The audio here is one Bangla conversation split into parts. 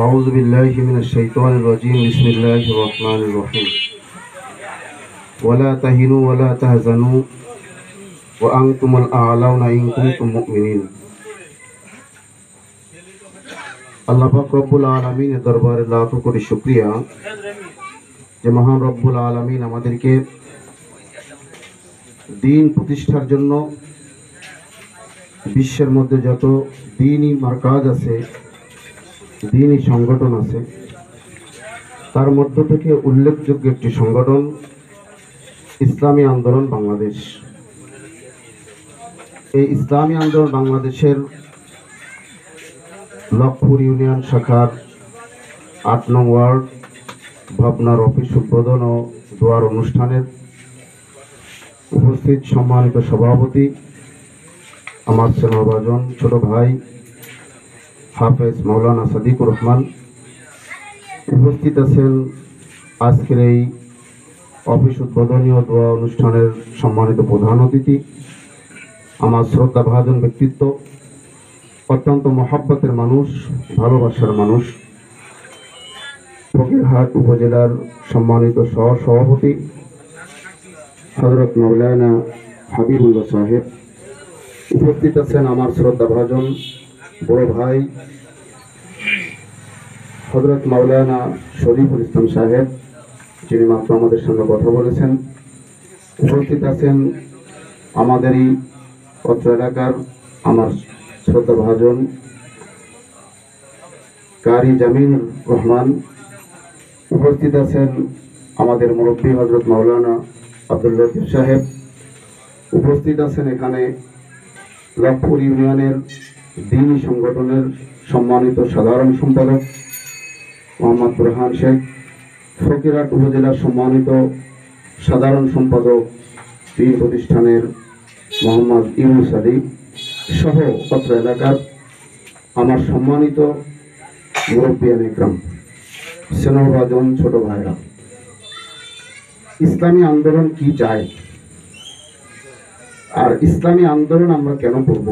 أعوذ بالله من الشيطان الرجيم بسم الله الرحمن الرحيم ولا تهنوا ولا تحزنوا وأنتم الأعلون إن كنتم مؤمنين আল্লাহ পাক রব্বুল আলামিনের দরবারে লাখো কোটি শুকরিয়া যে মহান রব্বুল আলামিন আমাদেরকে দ্বীন প্রতিষ্ঠার জন্য বিশ্বের মধ্যে যত দ্বীনি মার্কাজ আছে, দ্বীনি সংগঠন আছে, তার মধ্য থেকে উল্লেখযোগ্য একটি সংগঠন ইসলামী আন্দোলন বাংলাদেশ। এই ইসলামী আন্দোলন বাংলাদেশের লক্ষপুর ইউনিয়ন শাখার ৮ নং ওয়ার্ড ভাবনার অফিস উদ্বোধন ও দোয়ার অনুষ্ঠানের উপস্থিত সম্মানিত সভাপতি আমার স্নেহভাজন ছোট ভাই হাফেজ মাওলানা সাদিকুর রহমান, উপস্থিত আছেন আজকের এই অফিস উদ্বোধনী ও দোয়া অনুষ্ঠানের সম্মানিত প্রধান অতিথি, আমার শ্রদ্ধাভাজন ব্যক্তিত্ব, অত্যন্ত মহব্বতের মানুষ, ভালোবাসার মানুষ, ফকিরহাট উপজেলার সম্মানিত সহ-সভাপতি হযরত মাওলানা হাবিবুল্লাহ সাহেব, উপস্থিত আছেন আমার শ্রদ্ধাভাজন বড় ভাই হযরত মাওলানা শরীফুল ইসলাম সাহেব, যিনি মাত্র আমাদের সঙ্গে কথা বলেছেন, উপস্থিত আছেন আমাদেরই অত্র এলাকার আমার শ্রদ্ধাভাজন কারি জামিনুর রহমান, উপস্থিত আছেন আমাদের মুরব্বী হযরত মাওলানা আব্দুল লতিফ সাহেব, উপস্থিত আছেন এখানে লক্ষপুর ইউনিয়নের দ্বীনি সংগঠনের সম্মানিত সাধারণ সম্পাদক মোহাম্মদ বুরহান শেখ, ফকিরহাট উপজেলার সম্মানিত সাধারণ সম্পাদক দ্বীন প্রতিষ্ঠানের মোহাম্মদ ইউনুস আলী সহ অত্র এলাকার আমার সম্মানিত মুরব্বিয়ান ইকরাম, স্নেহভাজন ছোট ভাইরা। ইসলামী আন্দোলন কি চায় আর ইসলামী আন্দোলন আমরা কেন করব?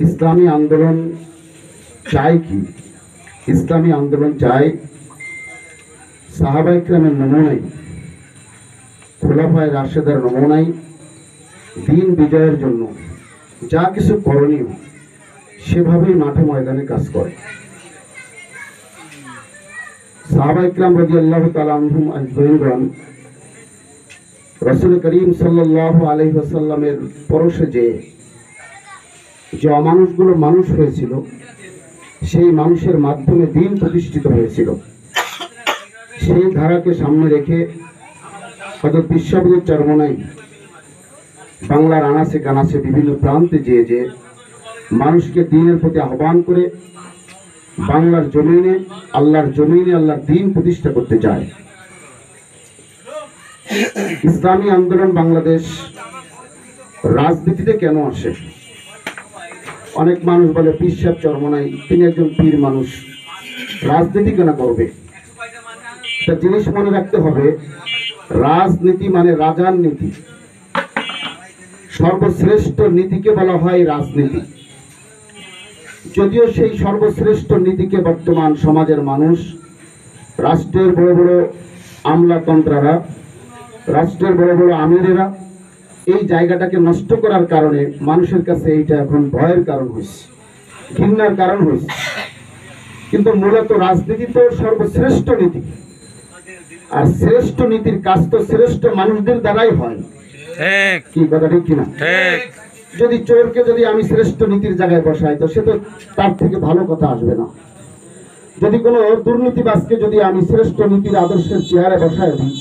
ইসলামী আন্দোলন চায় কি? ইসলামী আন্দোলন চায় সাহাবা ইকরামের নমুনায়, খোলাফায়ে রাশেদার নমুনায় দ্বীন বিজয়ের জন্য যা কিছু করণীয় সেভাবেই মাঠে ময়দানে কাজ করে। সাহাবা ইকরাম রাদিয়াল্লাহু তাআলা আনহুম আজমাইন রাসূল করিম সাল্লাল্লাহু আলাইহি ওয়াসাল্লামের পরশে যে অমানুষগুলো মানুষ হয়েছিল, সেই মানুষের মাধ্যমে দ্বীন প্রতিষ্ঠিত হয়েছিল। সেই ধারাকে সামনে রেখে হযরত বিশ্ববুর চরমনাই বাংলার আনাচে কানাচে বিভিন্ন প্রান্তে যে মানুষকে দ্বীনের প্রতি আহ্বান করে বাংলার জমিনে আল্লাহর দ্বীন প্রতিষ্ঠা করতে চায়। ইসলামী আন্দোলন বাংলাদেশ রাজনীতিতে কেন আসে? অনেক মানুষ বলে পীর সাহেব চরমনাই তিনি একজন পীর মানুষ, রাজনীতি কেন করবে? একটা জিনিস মনে রাখতে হবে, রাজনীতি মানে রাজার নীতি। সর্বশ্রেষ্ঠ নীতিকে বলা হয় রাজনীতি। যদিও সেই সর্বশ্রেষ্ঠ নীতিকে বর্তমান সমাজের মানুষ, রাষ্ট্রের বড় বড় আমলাতন্ত্ররা, রাষ্ট্রের বড় বড় আমিরেরা এই জায়গাটাকে নষ্ট করার কারণে মানুষের কাছে এইটা এখন ভয়ের কারণ হয়েছে, ঘৃণার কারণ হয়েছে। কিন্তু মূলত রাজনীতি তো সর্বশ্রেষ্ঠ নীতি, আর শ্রেষ্ঠ নীতির কাজ তো শ্রেষ্ঠ মানুষদের দ্বারাই হয়। কি কথা ঠিক কিনা? যদি চোরকে যদি আমি শ্রেষ্ঠ নীতির জায়গায় বসাই, তো সে তো তার থেকে ভালো কথা আসবে না। যদি কোনো দুর্নীতিবাজকে যদি আমি শ্রেষ্ঠ নীতির আদর্শের চেয়ারে বসাই দিই,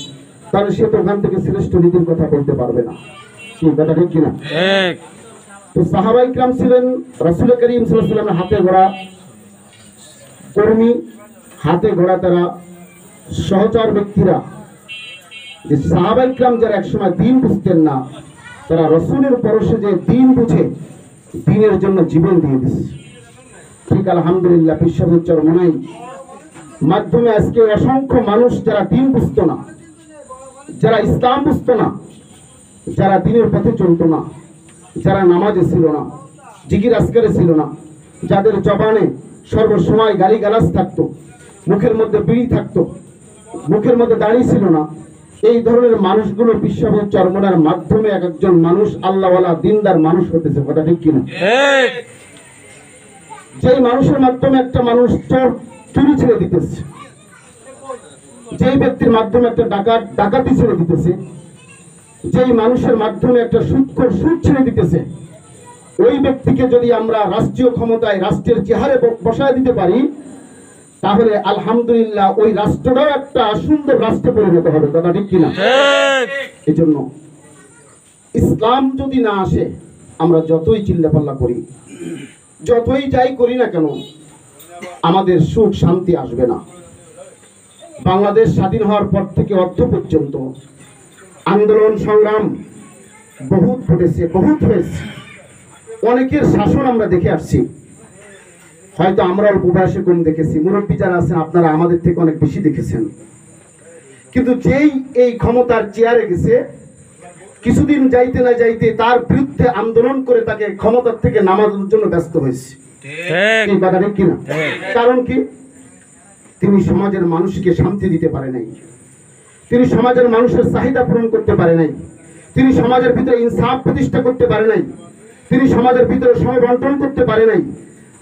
তাহলে সে তো ওখান থেকে শ্রেষ্ঠ নীতির কথা বলতে পারবে না। কি কথা ঠিক কিনা? তো সাহাবা ইকরাম ছিলেন রাসূল করিম সাল্লাল্লাহু আলাইহি ওয়াসাল্লামের হাতে গড়া কর্মী, হাতে গড়া তারা সহচর ব্যক্তিরা। যে সাহাবা ইকরাম যারা একসময় দ্বীন বুঝতেন না, তারা রাসূলের পরশে যে দ্বীন বুঝে দ্বীনের জন্য জীবন দিয়ে দিচ্ছে। ঠিক আলহামদুলিল্লাহ, বিশ্ববুর চরমনাই মাধ্যমে আজকে অসংখ্য মানুষ যারা দ্বীন বুঝতো না, যারা ইসলাম বুঝতো না, যারা দ্বীনের পথে চলতো না, যারা নামাজে ছিল না, জিকির আজকারে ছিল না, যাদের জবানে সর্বসময় গালিগালাজ থাকতো, মুখের মধ্যে বিড়ি থাকতো, মুখের মধ্যে দাড়ি ছিল না, এই ধরনের মানুষগুলো বিশ্বভাবে চরমনার মাধ্যমে এক একজন মানুষ আল্লাহওয়ালা দিনদার মানুষ হতেছে। কথা ঠিক কিনা? যেই মানুষের মাধ্যমে একটা মানুষ চুরি ছেড়ে দিতেছে, যেই ব্যক্তির মাধ্যমে একটা ডাকাতি ছেড়ে দিতেছে, যেই মানুষের মাধ্যমে একটা সুদখোর সুদ ছেড়ে দিতেছে, ওই ব্যক্তিকে যদি আমরা রাষ্ট্রীয় ক্ষমতায় রাষ্ট্রের চেহারে বসায় দিতে পারি, তাহলে আলহামদুলিল্লাহ ওই রাষ্ট্রটাও একটা সুন্দর রাষ্ট্রে পরিণত হবে। কথা ঠিক কিনা? এই জন্য ইসলাম যদি না আসে, আমরা যতই চিল্লাপাল্লা করি, যতই যাই করি না কেন, আমাদের সুখ শান্তি আসবে না। বাংলাদেশ স্বাধীন হওয়ার পর থেকে অর্থ পর্যন্ত আন্দোলন সংগ্রাম বহুত ঘটেছে, বহুত হয়েছে, অনেকের শাসন আমরা দেখে আসছি। হয়তো আমরা অল্প বয়সে কম দেখেছি, মুরব্বী যারা আছেন আপনারা আমাদের থেকে অনেক বেশি দেখেছেন। কিন্তু যেই এই ক্ষমতার চেয়ারে গেছে, কিছুদিন যাইতে না যাইতে তার বিরুদ্ধে আন্দোলন করে তাকে ক্ষমতার থেকে নামানোর জন্য ব্যস্ত হয়েছে। এই কথা ঠিক কিনা? কারণ কি? তিনি সমাজের মানুষকে শান্তি দিতে পারে নাই, তিনি সমাজের মানুষের চাহিদা পূরণ করতে পারে নাই, তিনি সমাজের ভিতরে ইনসাফ প্রতিষ্ঠা করতে পারে নাই, তিনি সমাজের ভিতরে সমবন্টন করতে পারে নাই।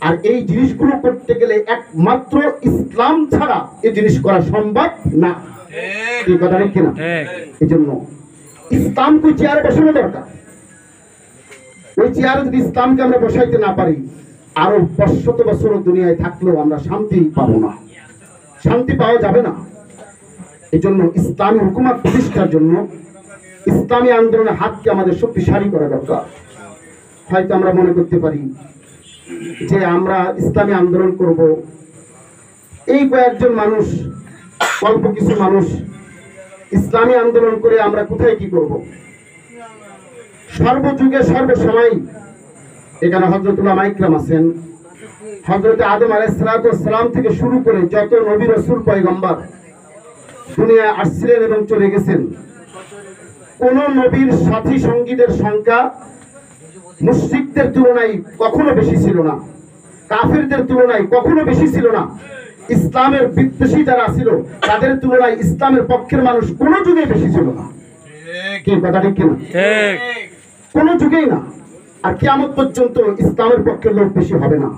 আর এই জিনিসগুলো করতে গেলে একমাত্র ইসলাম ছাড়া এই জিনিস করা সম্ভব না। এই কথা ঠিক কিনা? এই জন্য ইসলামকে চেয়ারে বসানো দরকার। ওই চেয়ারে যদি ইসলামকে আমরা বসাইতে না পারি, আরো 500 বছর দুনিয়ায় থাকলেও আমরা শান্তি পাবো না, শান্তি পাওয়া যাবে না। এই জন্য ইসলামী হুকুমত প্রতিষ্ঠার জন্য ইসলামী আন্দোলনের হাতকে আমাদের শক্তিশালী করা দরকার। হয়তো আমরা মনে করতে পারি যে আমরা ইসলামী আন্দোলন করব, এই কয়েকজন মানুষ, অল্প কিছু মানুষ ইসলামী আন্দোলন করে আমরা কোথায় কি করব? সর্বযুগে সর্বসময় এখানে হযরত উলামা ইকরাম আছেন, হযরত আদম আলাইহিস সালাম থেকে শুরু করে যত নবী রাসূল পয়গম্বর দুনিয়ায় আসছিলেন এবং চলে গেছেন, কোন নবীর সাথী সঙ্গীদের সংখ্যা মুশরিকদের তুলনায় কখনো বেশি ছিল না, কাফিরদের তুলনায় কখনো বেশি ছিল না। ইসলামের বিদ্বেষী যারা ছিল তাদের তুলনায় ইসলামের পক্ষের মানুষ কোন যুগে বেশি ছিল না। কি কথা ঠিক কিনা? কোন যুগেই না। আর কিয়ামত পর্যন্ত ইসলামের পক্ষের লোক বেশি হবে না,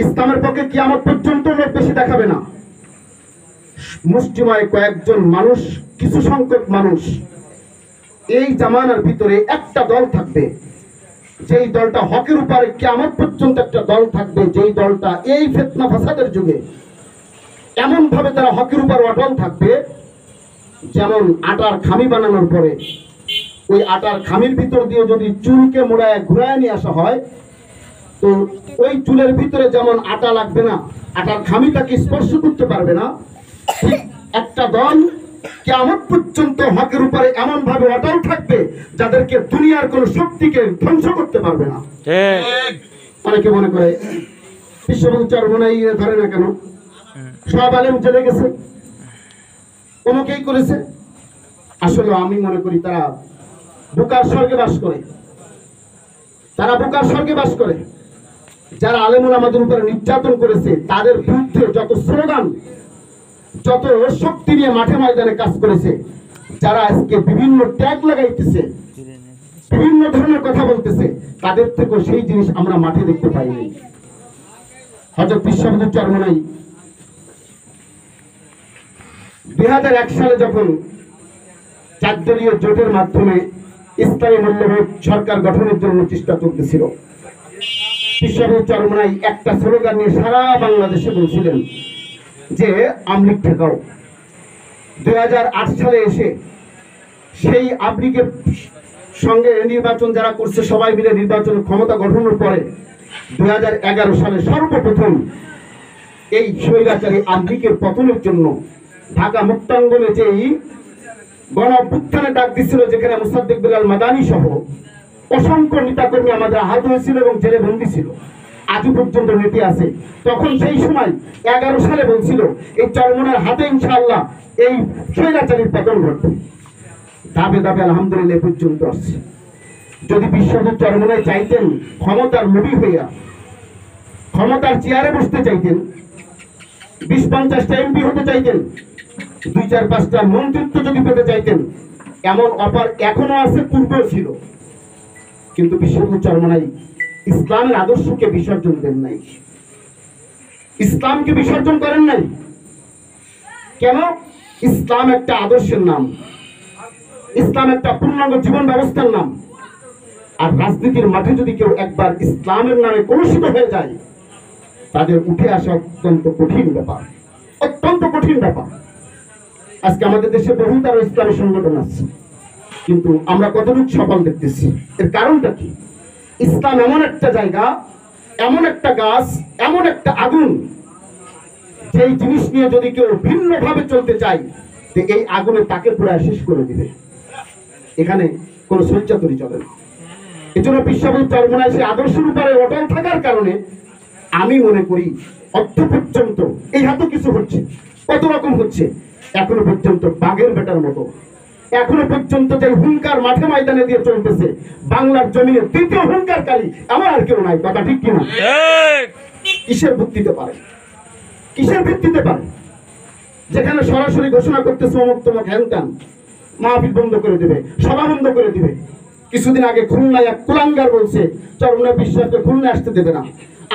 ইসলামের পক্ষে কিয়ামত পর্যন্ত লোক বেশি দেখাবে না। মুসলিমায় কয়েকজন মানুষ, কিছু সংখ্যক মানুষ, এই জামানার ভিতরে একটা দল থাকবে, যেই দলটা হকের উপরে কিয়ামত পর্যন্ত একটা দল থাকবে, যেই দলটা এই ফিতনা ফাসাদের যুগে এমন ভাবে তারা হকের উপর অটল থাকবে, যেমন আটার খামি বানানোর পরে ওই আটার খামির ভিতর দিয়ে যদি চুলকে মোড়ায় ঘুরায় নিয়ে আসা হয়, তো ওই চুলের ভিতরে যেমন আটা লাগবে না, আটার খামিটাকে স্পর্শ করতে পারবে না, ঠিক একটা দল কিয়ামত পর্যন্ত হকের উপরে এমন ভাবে অটল থাকবে যাদেরকে দুনিয়ার কোন শক্তিকে ধ্বংস করতে পারবে না। অনেকে মনে করে বিশ্ববন্ধু চরমনাই ধরে না কেন, সব আলেম চলে গেছে, অনেকেই করেছে। আসলে আমি মনে করি তারা বুকার স্বর্গে বাস করে, তারা বুকার স্বর্গে বাস করে। যারা আলেমুল আমাদের উপরে নির্যাতন করেছে তাদের বিরুদ্ধে যত স্লোগান, যত শক্তি নিয়ে মাঠে ময়দানে কাজ করেছে, যারা আজকে বিভিন্ন ট্যাগ লাগাইতেছে, বিভিন্ন ধরনের কথা বলতেছে, তাদের থেকে সেই জিনিস আমরা মাঠে দেখতে পাইনি। হযরত বিশ্ববন্ধু চরমনাই 2001 সালে যখন 4 দলীয় জোটের মাধ্যমে ইসলামী মূল্যবোধ সরকার গঠনের জন্য চেষ্টা চলতেছিল, বিশ্ববন্ধু চরমনাই একটা স্লোগান নিয়ে সারা বাংলাদেশে বলছিলেন যে আমলিগ ঠেকাও। 2008 সালে এসে সেই আমলিগের সঙ্গে নির্বাচন যারা করছে সবাই মিলে নির্বাচন ক্ষমতা গঠনের পরে 2011 সালে সর্বপ্রথম এই স্বৈরাচারী আমলিগের পতনের জন্য ঢাকা মুক্তাঙ্গনে যেই গণ অভ্যুত্থানে ডাক দিছিল, যেখানে মুসাদ্দিক বিলাল মাদানী সহ অসংখ্য নেতাকর্মী আমাদের আহত হয়েছিল এবং জেলে বন্দী ছিল, আজও পর্যন্ত নীতি আছে। তখন সেই সময় 11 সালে বলছিল এই চরমনার হাতে ইনশাআল্লাহ এই স্বৈরাচারীর পতন ঘটবে। ধাপে ধাপে আলহামদুলিল্লাহ পর্যন্ত আসছে। যদি বিশ্বজিৎ চরমোনাই চাইতেন ক্ষমতার লোভী হইয়া ক্ষমতার চেয়ারে বসতে চাইতেন, 20-50টা এমপি হতে চাইতেন, 2-4-5টা মন্ত্রিত্ব যদি পেতে চাইতেন, এমন অফার এখনো আছে, পূর্বেও ছিল। কিন্তু বিশ্বজিৎ চরমোনাই ইসলামের আদর্শকে বিসর্জন দেন নাই, ইসলামকে বিসর্জন করেন নাই। কেন? ইসলাম একটা আদর্শের নাম, ইসলাম একটা পূর্ণাঙ্গ জীবন ব্যবস্থার নাম। আর রাজনীতির মাঠে যদি কেউ একবার ইসলামের নামে কলুষিত হয়ে যায়, তাদের উঠে আসা অত্যন্ত কঠিন ব্যাপার, অত্যন্ত কঠিন ব্যাপার। আজকে আমাদের দেশে বহু তার ইসলামী সংগঠন আছে, কিন্তু আমরা কতটুকু সফল দেখতেছি। এর কারণটা কি? ইসলাম এমন একটা জায়গা, এমন একটা গাছ, এমন একটা আগুন, যেই জিনিস নিয়ে যদি কেউ ভিন্নভাবে চলতে চায়, যে এই আগুনে তাকে পুরো শেষ করে দিবে। এখানে কোনো সঞ্চাতরি চলে না। এই জন্য বিশ্বজিৎ চরমোনাই সেই আদর্শের উপরে অটল থাকার কারণে আমি মনে করি অর্থ পর্যন্ত এই হাতে কিছু হচ্ছে, কত রকম হচ্ছে, এখনো পর্যন্ত বাঘের বেটার মতো, এখনো পর্যন্ত যে হুঙ্কার মাঠে ময়দানে দিয়ে চলতেছে, বাংলার জমিনে তৃতীয় হুঙ্কারকারী আমার আর কেউ নাই। কথা ঠিক কিনা? কিসের ভিত্তিতে পারে, কিসের ভিত্তিতে পারে? যেখানে সরাসরি ঘোষণা করতেছে অমুক তমুক হ্যানত্যান, মাহফিল বন্ধ করে দিবে, সভা বন্ধ করে দিবে। কিছুদিন আগে খুলনায় এক কুলাঙ্গার বলছে চরমোনাই বিশ্বাসকে খুলনায় আসতে দেবে না।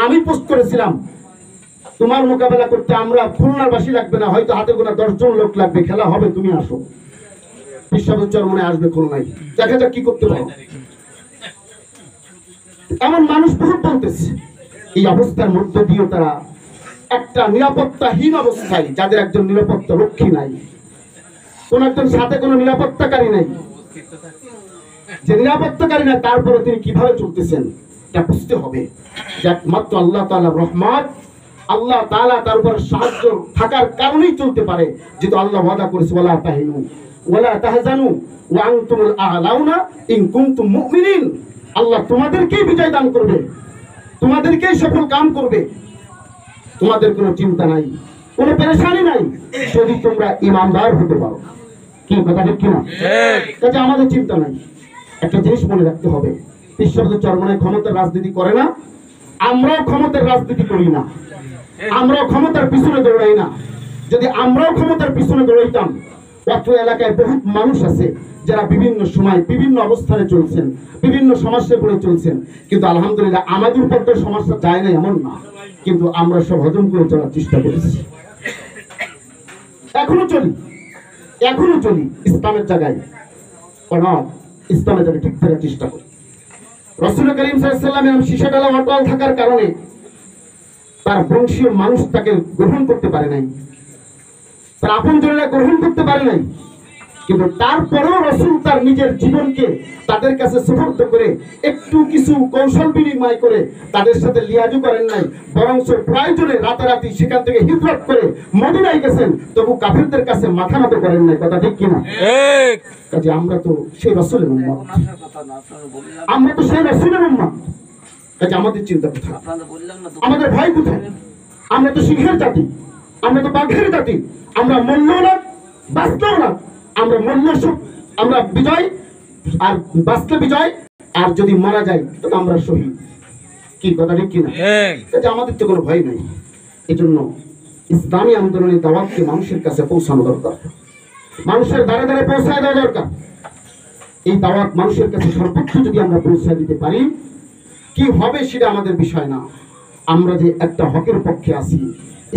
আমি পোস্ট করেছিলাম, তোমার মোকাবেলা করতে আমরা খুলনার বাসী লাগবে না, হয়তো হাতে গোনা 10 জন লোক লাগবে, খেলা হবে, তুমি আসো। বিশ্বজিৎ চরমোনাই আসবে খুলনায়, দেখা যাক কি করতে পারো। এমন মানুষ বহুত বলতেছে। এই অবস্থার মধ্য দিয়ে তারা একটা নিরাপত্তাহীন অবস্থায়, যাদের একজন নিরাপত্তা রক্ষী নাই, কোন একজন সাথে কোনো নিরাপত্তাকারী নাই, যে নিরাপত্তাকারী না, তারপরে তিনি কিভাবে চলতেছেন এটা বুঝতে হবে। যে একমাত্র আল্লাহ তাআলার রহমত, আল্লাহ তাআলা তার উপর সাহায্য থাকার কারণেই চলতে পারে। যেহেতু আল্লাহ ওয়াদা করেছে ওয়ালা তাহিনু ওয়ালা তাহজানু ওয়া আনতুমুল আ'লাউনা ইন কুনতুম মুমিনিন। আল্লাহ তোমাদেরকেই বিজয় দান করবে, তোমাদেরকেই সফল কাম করবে, তোমাদের কোনো চিন্তা নাই, কোনো পেরেশানি নাই, যদি তোমরা ইমানদার হতে পারো। কি কথা ঠিক কিনা? কাজে আমাদের চিন্তা নাই। একটা জিনিস মনে রাখতে হবে, বিশ্বজিৎ চরমোনাই ক্ষমতার রাজনীতি করে না, আমরাও ক্ষমতার রাজনীতি করি না, আমরাও ক্ষমতার পিছনে দৌড়াই না। যদি আমরাও ক্ষমতার পিছনে দৌড়াইতাম, অত্র এলাকায় বহুত মানুষ আছে যারা বিভিন্ন সময় বিভিন্ন অবস্থানে চলছেন, বিভিন্ন সমস্যায় পড়ে চলছেন, কিন্তু আলহামদুলিল্লাহ আমাদের উপর তো সমস্যা যায় না এমন না, কিন্তু আমরা সব হজম করে চলার চেষ্টা করেছি, এখনো চলি, এখনো চলি ইসলামের জায়গায়, ইসলামের জায়গায় ঠিক থাকার চেষ্টা করি। রাসূল করিম সাল্লাল্লাহু আলাইহি ওয়াসাল্লামের শিশাডালা অটল থাকার কারণে তার বংশীয় মানুষ তাকে গ্রহণ করতে পারে নাই, তার আপনজনেরা গ্রহণ করতে পারে নাই, কিন্তু তারপরেও রাসূল তার নিজের জীবনকে তাদের কাছে সুপর্দ করে একটু কিছু কৌশল বিনিময় করে তাদের সাথে লিয়াজু করেন নাই, বরং প্রয়োজনে রাতারাতি সেখান থেকে হিজরত করে মদিনায় গেছেন, তবু কাফিরদের কাছে মাথা নত করেন নাই। কথা ঠিক কিনা? কাজে আমরা তো সেই রাসূলের উম্মত, আমরা তো সেই রাসূলের উম্মত। কাজে আমাদের চিন্তা কোথায়, আমাদের ভয় কোথায়? আমরা তো সিংহের জাতি, আমরা তো বাঘের জাতি, আমরা মরলেও না বাঁচলেও না, আমরা মরলে আমরা বিজয়, আর বাঁচলে বিজয়, আর যদি মারা যায় তো আমরা শহীদ। কি কথা ঠিক কিনা? আমাদের তো কোনো ভয় নেই। এই জন্য ইসলামী আন্দোলনের দাওয়াতকে মানুষের কাছে পৌঁছানো দরকার, মানুষের দ্বারে দ্বারে পৌঁছায় দেওয়া দরকার। এই দাওয়াত মানুষের কাছে সর্বোচ্চ যদি আমরা পৌঁছায় দিতে পারি, কি হবে সেটা আমাদের বিষয় না। আমরা যে একটা হকের পক্ষে আছি,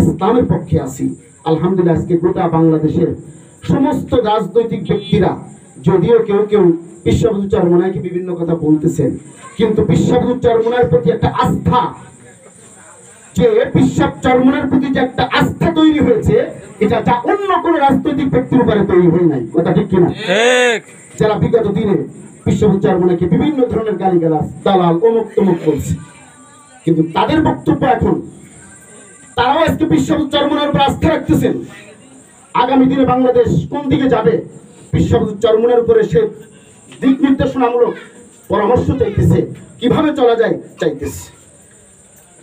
ইসলামের পক্ষে আছি, আলহামদুলিল্লাহ আজকে গোটা বাংলাদেশের সমস্ত রাজনৈতিক ব্যক্তিরা, যদিও কেউ কেউ বিশ্বজিৎ চরমোনাইকে বিভিন্ন কথা বলতেছেন, কিন্তু বিশ্বজিৎ চরমোনাইয়ের প্রতি একটা আস্থা, যে বিশ্বজিৎ চরমোনাইয়ের প্রতি যে একটা আস্থা তৈরি হয়েছে, এটা যা অন্য কোন রাজনৈতিক ব্যক্তির উপরে তৈরি হয় নাই। কথা ঠিক কিনা? যারা বিগত দিনে বিশ্বজিৎ চরমোনাইকে বিভিন্ন ধরনের গালিগালাজ, দালাল, অমুক তমুক বলছে, কিন্তু তাদের বক্তব্য এখন তারাও আজকে বিশ্বজিৎ চরমোনাইয়ের উপর আস্থা রাখতেছেন। আগামী দিনে বাংলাদেশ কোন দিকে যাবে, বিশ্বজিৎ চরমোনাইয়ের উপরে সে দিক নির্দেশনামূলক পরামর্শ চাইতেছে, কিভাবে চলা যায় চাইতেছে।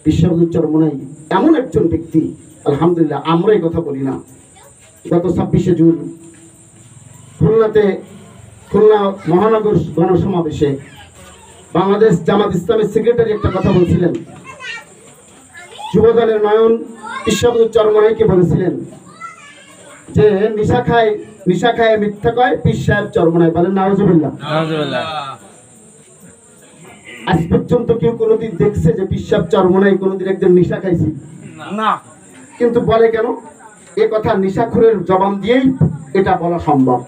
বিশ্বজিৎ চরমোনাই এমন একজন ব্যক্তি, আলহামদুলিল্লাহ আমরা এই কথা বলি না। গত 26শে জুন খুলনা মহানগর গণসমাবেশে বাংলাদেশ জামাত ইসলামের সেক্রেটারি একটা কথা বলছিলেন, যুবদলের নয়ন ঈশ্বর চরমনাইকে বলেছিলেন যে নিশা খায় মিথ্যা কয়, পীর সাহেব চরমনাই বলেন নাউজুবিল্লাহ। আজ পর্যন্ত কেউ কোনোদিন দেখছে যে পীর সাহেব চরমনাই কোনোদিন একদিন নিশা খাইছি? না। কিন্তু বলে কেন? এ কথা নিশাখোরের জবান দিয়েই এটা বলা সম্ভব।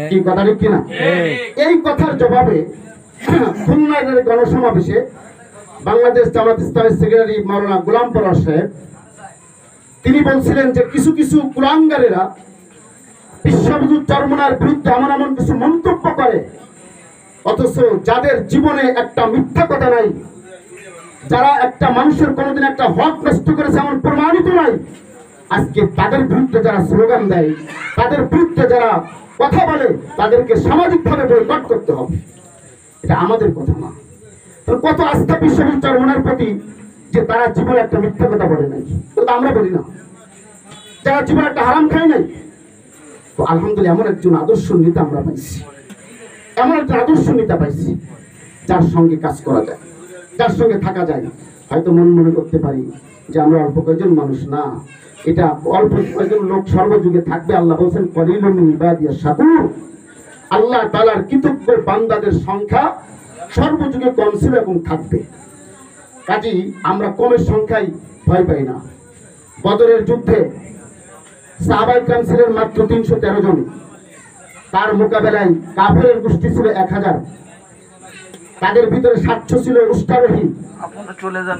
কি কথা ঠিক কিনা? এই কথার জবাবে খুলনার গণসমাবেশে বাংলাদেশ জামাত ইসলামের সেক্রেটারি মাওলানা গোলাম পরশ সাহেব তিনি বলছিলেন যে কিছু কিছু কুলাঙ্গারেরা বিশ্ববুদ্ধ চরমনার বিরুদ্ধে এমন কিছু মন্তব্য করে, অথচ যাদের জীবনে একটা মিথ্যা কথা নাই, যারা একটা মানুষের কোনোদিন একটা হক নষ্ট করেছে এমন প্রমাণিত নাই, আজকে তাদের বিরুদ্ধে যারা স্লোগান দেয়, তাদের বিরুদ্ধে যারা কথা বলে, তাদেরকে সামাজিকভাবে বয়কট করতে হবে। এটা আমাদের কথা না। কত আস্থা বিশ্ববুদ্ধ চরমনার প্রতি যে তারা জীবনে একটা মিথ্যা কথা বলে নাই, ওটা আমরা বলি না। যারা জীবনে একটা হারাম খায় নাই, তো আলহামদুলিল্লাহ এমন একজন আদর্শ নেতা আমরা পাইছি, এমন একটা আদর্শ নেতা পাইছি যার সঙ্গে কাজ করা যায়, যার সঙ্গে থাকা যায়। হয়তো মনে করতে পারি যে আমরা অল্প কয়েকজন মানুষ না, এটা অল্প কয়েকজন লোক সর্বযুগে থাকবে। আল্লাহ বলছেন কলিলুম মিন ইবাদিয়াশ শাকুর, আল্লাহ তাআলার কৃতজ্ঞ বান্দাদের সংখ্যা সর্বযুগে কম ছিল এবং থাকবে। কাজেই আমরা কমের সংখ্যায় ভয় পাই না। বদরের যুদ্ধে সাহাবায়ে কেরাম ছিলেন মাত্র 313 জন, তার মোকাবেলায় কাফেরের গোষ্ঠী ছিল 1000। তাদের ভিতরে 700 ছিল উষ্ট্রারোহী,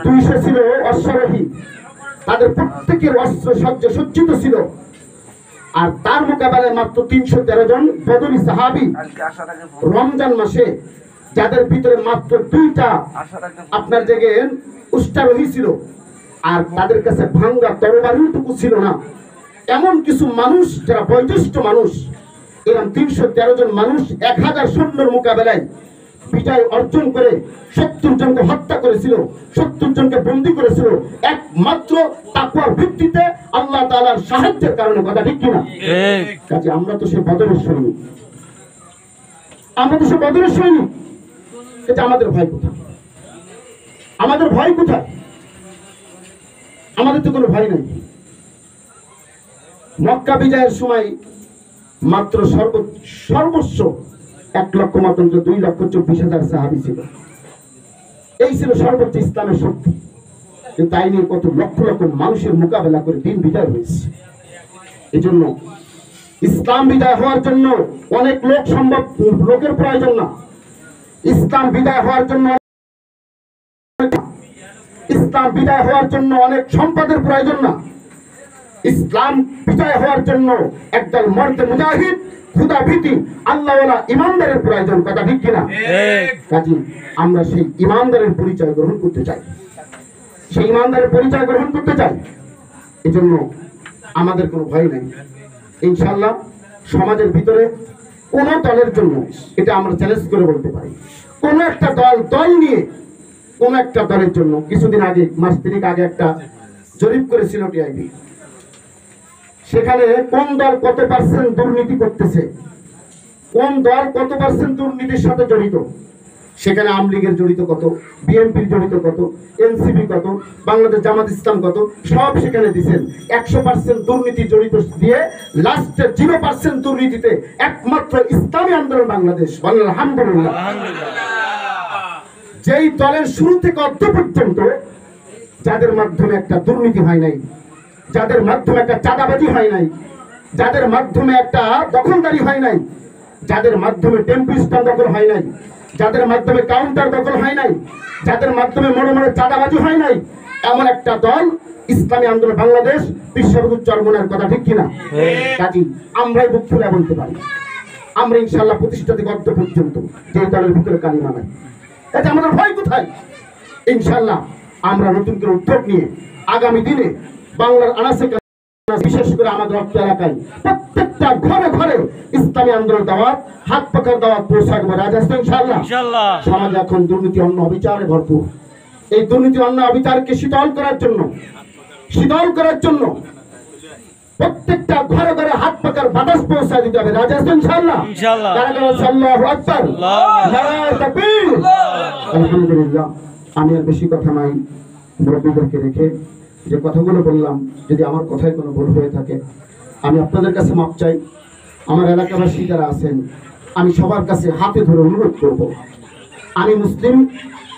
200 ছিল অশ্বারোহী, তাদের প্রত্যেকের অস্ত্র সজ্জিত ছিল। আর তার মোকাবেলায় মাত্র 313 জন বদরি সাহাবী রমজান মাসে, যাদের ভিতরে মাত্র 2টা আপনার জায়গায় উষ্ট্রারোহী ছিল, আর তাদের কাছে ভাঙ্গা তরবারিটুকু ছিল না। এমন কিছু মানুষ যারা বয়োজ্যেষ্ঠ মানুষ, এরকম 313 জন মানুষ 1000 সৈন্যের মোকাবেলায় বিজয় অর্জন করে 70 জনকে হত্যা করেছিল, 70 জনকে বন্দী করেছিল, একমাত্র তাকওয়ার ভিত্তিতে আল্লাহ তাআলার সাহায্যের কারণে। কথা ঠিক কিনা? কাজে আমরা তো সে বদরের সৈনিক, আমরা তো সে বদরের সৈনিক। এটা আমাদের ভয় কোথায়? আমাদের ভয় কোথায়? আমাদের তো কোনো ভয় নাই। মক্কা বিজয়ের সময় মাত্র সর্বস্ব 1 লক্ষ মাত্র 2,24,000 সাহাবী ছিল। এই ছিল সর্বোচ্চ ইসলামের শক্তি। তাই নিয়ে কত লক্ষ লক্ষ মানুষের মোকাবেলা করে দিন বিজয় হয়েছে। এই জন্য ইসলাম বিজয় হওয়ার জন্য অনেক লোকের প্রয়োজন না। ইসলাম বিজয় হওয়ার জন্য অনেক সম্পদের প্রয়োজন না। ইসলাম বিজয় হওয়ার জন্য একদল মর্দে মুজাহিদ, খুদা ভীতি, আল্লাহওয়ালা ইমানদারের প্রয়োজন। কথা ঠিক কিনা? কাজী আমরা সেই ইমানদারের পরিচয় গ্রহণ করতে চাই, সেই ইমানদারের পরিচয় গ্রহণ করতে চাই। এই জন্য আমাদের কোনো ভয় নেই। ইনশাআল্লাহ সমাজের ভিতরে কোন দলের জন্য, এটা আমরা চ্যালেঞ্জ করে বলতে পারি, কোন একটা দল নিয়ে কোন একটা দলের জন্য কিছুদিন আগে, মাস 3 আগে একটা জরিপ করেছিল টিআইবি। সেখানে কোন দল কত % দুর্নীতি করতেছে, কোন দল কত % দুর্নীতির সাথে জড়িত, সেখানে আওয়ামী লীগের জড়িত কত, বিএনপির জড়িত কত, এনসিপি কত, বাংলাদেশ জামাত ইসলাম কত, সব সেখানে দিচ্ছেন। 100% দুর্নীতি জড়িত দিয়ে লাস্টে 0% দুর্নীতিতে একমাত্র ইসলামী আন্দোলন বাংলাদেশ। আলহামদুলিল্লাহ। যেই দলের শুরু থেকে অন্ত পর্যন্ত যাদের মাধ্যমে একটা দুর্নীতি হয় নাই, যাদের মাধ্যমে একটা চাঁদাবাজি হয় নাই, যাদের মাধ্যমে একটা দখলদারি হয় নাই, যাদের মাধ্যমে টেম্পু স্ট্যান্ড দখল হয় নাই, যাদের মাধ্যমে কাউন্টার দখল হয় নাই, যাদের মাধ্যমে মনে মনে চাঁদাবাজি হয় নাই, এমন একটা দল ইসলামী আন্দোলন বাংলাদেশ, বিশ্ববুদ্ধ চরমনার। কথা ঠিক কিনা? কাজী আমরাই বুক খুলে বলতে পারি, আমরা ইনশাআল্লাহ প্রতিষ্ঠা থেকে অন্ত পর্যন্ত যে দলের ভিতরে কালিমা নাই। এটা আমাদের ভয় কোথায়? ইনশাআল্লাহ আমরা নতুন করে উদ্যোগ নিয়ে আগামী দিনে বাংলার আনাচে বিশেষ করে আমাদের রক্ত এলাকায় প্রত্যেকটা ঘরে ঘরে ইসলামী আন্দোলন দাওয়াত, হাত পাখার দাওয়াত পৌঁছায় দেবো। রাজ আসতে ইনশাআল্লাহ। সমাজে এখন দুর্নীতি, অন্য অবিচারে ভরপুর। এই দুর্নীতি, অন্য অবিচারকে শীতল করার জন্য প্রত্যেকটা ঘরে ঘরে হাত পাকার বাতাস পৌঁছায় দিতে হবে। রাজি আছেন ইনশাআল্লাহ? ইনশাআল্লাহ। কারা কারা আল্লাহু আকবার, নারায়ে তাকবীর। আলহামদুলিল্লাহ, আমি আর বেশি কথা নাই, মুরব্বীদেরকে রেখে যে কথাগুলো বললাম, যদি আমার কথায় কোনো ভুল হয়ে থাকে আমি আপনাদের কাছে মাপ চাই। আমার এলাকাবাসী যারা আছেন, আমি সবার কাছে হাতে ধরে অনুরোধ করব, আমি মুসলিম,